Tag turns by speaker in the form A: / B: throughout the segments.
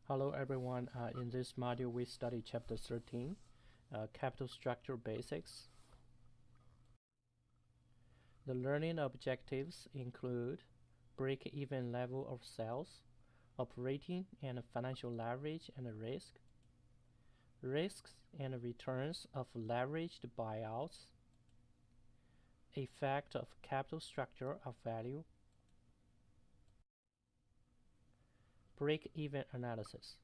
A: Hello everyone, in this module we study chapter 13, Capital Structure Basics. The learning objectives include break-even level of sales, operating and financial leverage and risk, risks and returns of leveraged buyouts, effect of capital structure of value, break-even analysis.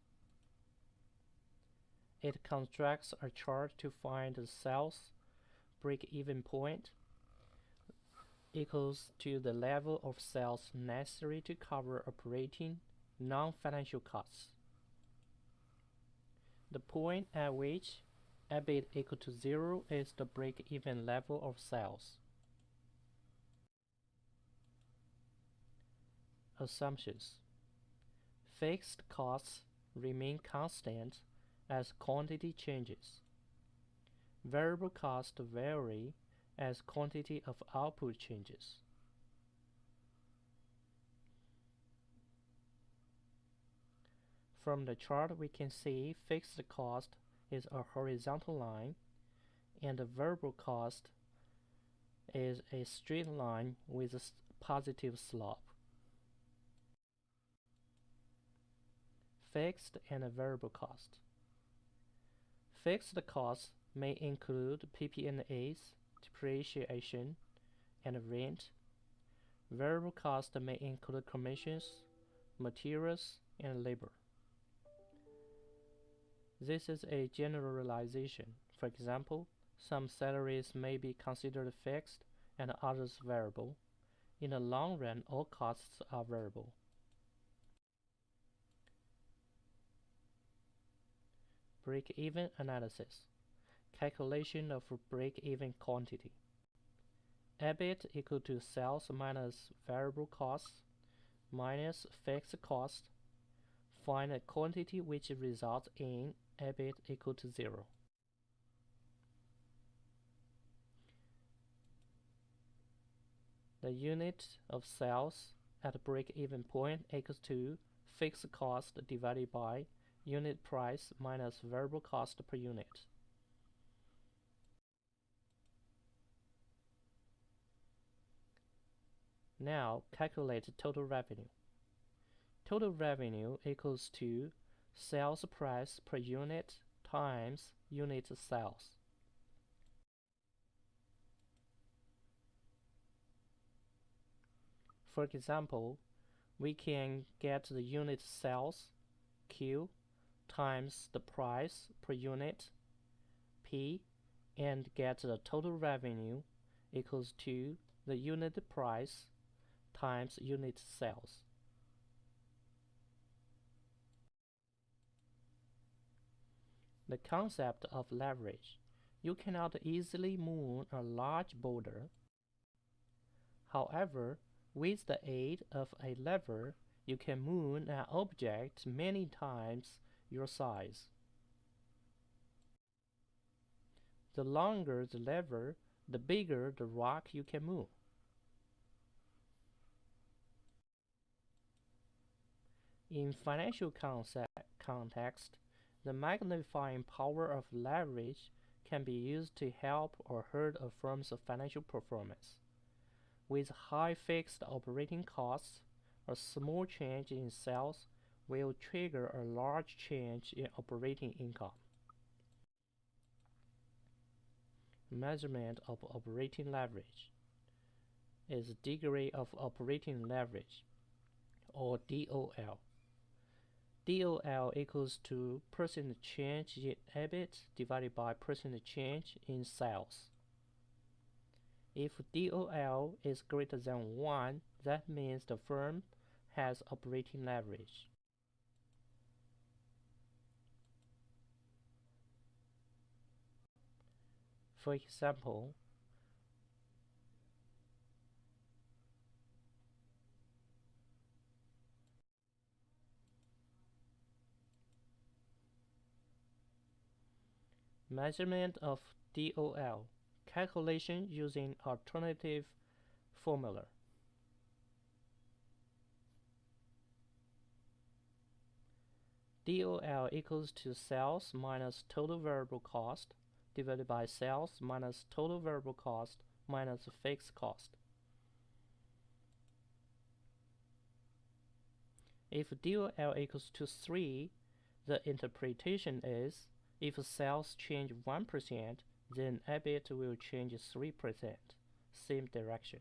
A: It constructs a chart to find the sales break-even point equals to the level of sales necessary to cover operating non-financial costs. The point at which EBIT equal to 0 is the break-even level of sales. Assumptions. Fixed costs remain constant as quantity changes. Variable costs vary as quantity of output changes. From the chart we can see fixed cost is a horizontal line and the variable cost is a straight line with a positive slope. Fixed and variable cost. Fixed costs may include PP&Es, depreciation, and rent. Variable costs may include commissions, materials, and labor. This is a generalization. For example, some salaries may be considered fixed and others variable. In the long run, all costs are variable. Break-even analysis. Calculation of break-even quantity. EBIT equal to sales minus variable costs minus fixed cost. Find a quantity which results in EBIT equal to 0. The unit of sales at break-even point equals to fixed cost divided by unit price minus variable cost per unit. Now calculate total revenue. Total revenue equals to sales price per unit times unit sales. For example, we can get the unit sales Q times the price per unit P and get the total revenue equals to the unit price times unit sales. The concept of leverage. You cannot easily move a large boulder. However, with the aid of a lever, you can move an object many times your size. The longer the lever, the bigger the rock you can move. In financial context, the magnifying power of leverage can be used to help or hurt a firm's financial performance. With high fixed operating costs, a small change in sales will trigger a large change in operating income. Measurement of operating leverage is degree of operating leverage, or DOL. DOL equals to percent change in EBIT divided by percent change in sales. If DOL is greater than 1, that means the firm has operating leverage. For example, measurement of DOL, calculation using alternative formula. DOL equals to sales minus total variable cost divided by sales minus total variable cost minus fixed cost. If DOL equals to 3, the interpretation is if sales change 1%, then EBIT will change 3%, same direction.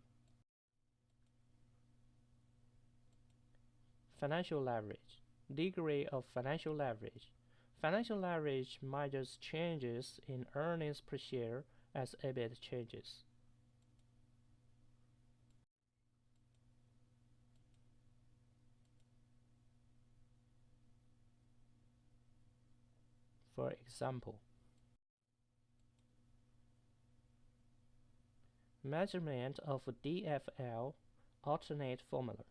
A: Financial leverage. Degree of financial leverage. Financial leverage measures changes in earnings per share as EBIT changes. For example, measurement of DFL alternate formula.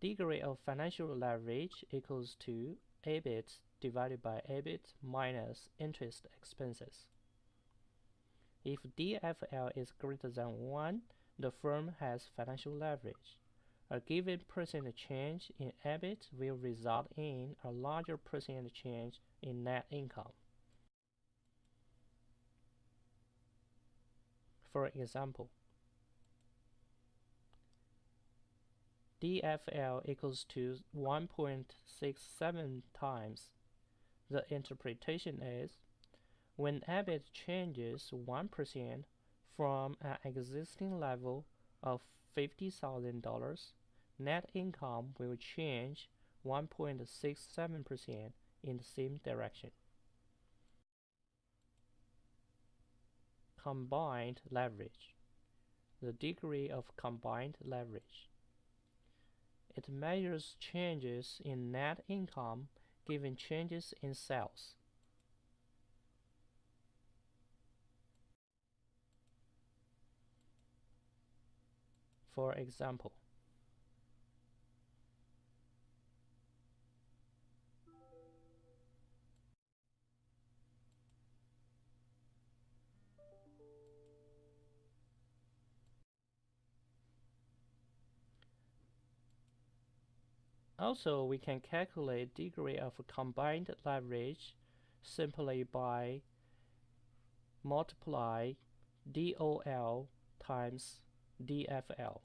A: Degree of financial leverage equals to EBIT divided by EBIT minus interest expenses. If DFL is greater than 1, the firm has financial leverage. A given percent change in EBIT will result in a larger percent change in net income. For example, DFL equals to 1.67 times. The interpretation is when EBIT changes 1% from an existing level of $50,000, net income will change 1.67% in the same direction. Combined leverage. The degree of combined leverage. It measures changes in net income given changes in sales. For example, also, we can calculate degree of combined leverage simply by multiply DOL times DFL.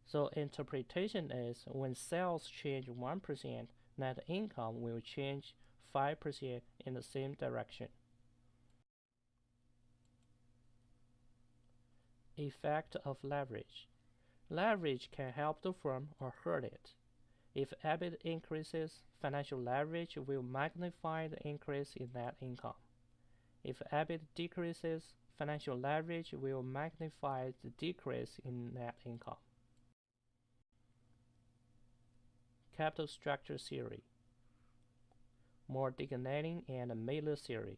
A: So interpretation is when sales change 1%, net income will change 5% in the same direction. Effect of leverage. Leverage can help the firm or hurt it. If EBIT increases, financial leverage will magnify the increase in net income. If EBIT decreases, financial leverage will magnify the decrease in net income. Capital structure theory. Mordignaning and Mailer theory,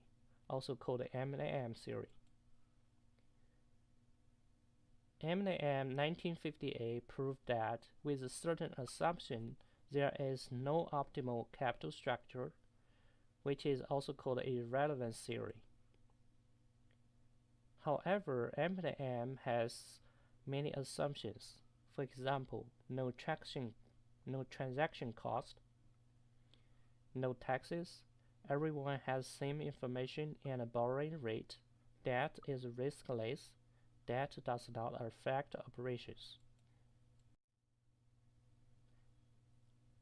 A: also called M&M theory. M&M 1958 proved that with a certain assumption there is no optimal capital structure, which is also called irrelevance theory. However, M&M has many assumptions. For example, no transaction cost, no taxes, everyone has same information and a borrowing rate, debt is riskless, debt does not affect operations.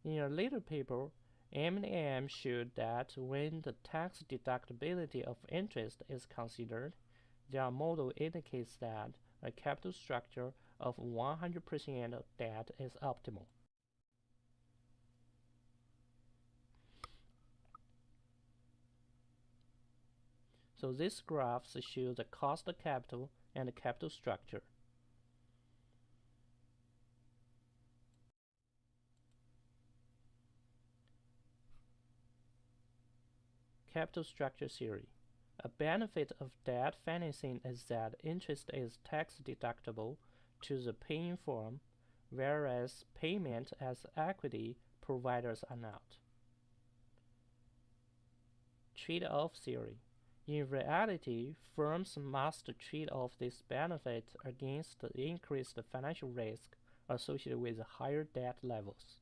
A: In a later paper, M&M showed that when the tax deductibility of interest is considered, their model indicates that a capital structure of 100% of debt is optimal. So this graph shows the cost of capital and the capital structure. Capital structure theory. A benefit of debt financing is that interest is tax deductible to the paying firm, whereas payment as equity providers are not. Trade-off theory. In reality, firms must trade off this benefit against the increased financial risk associated with higher debt levels.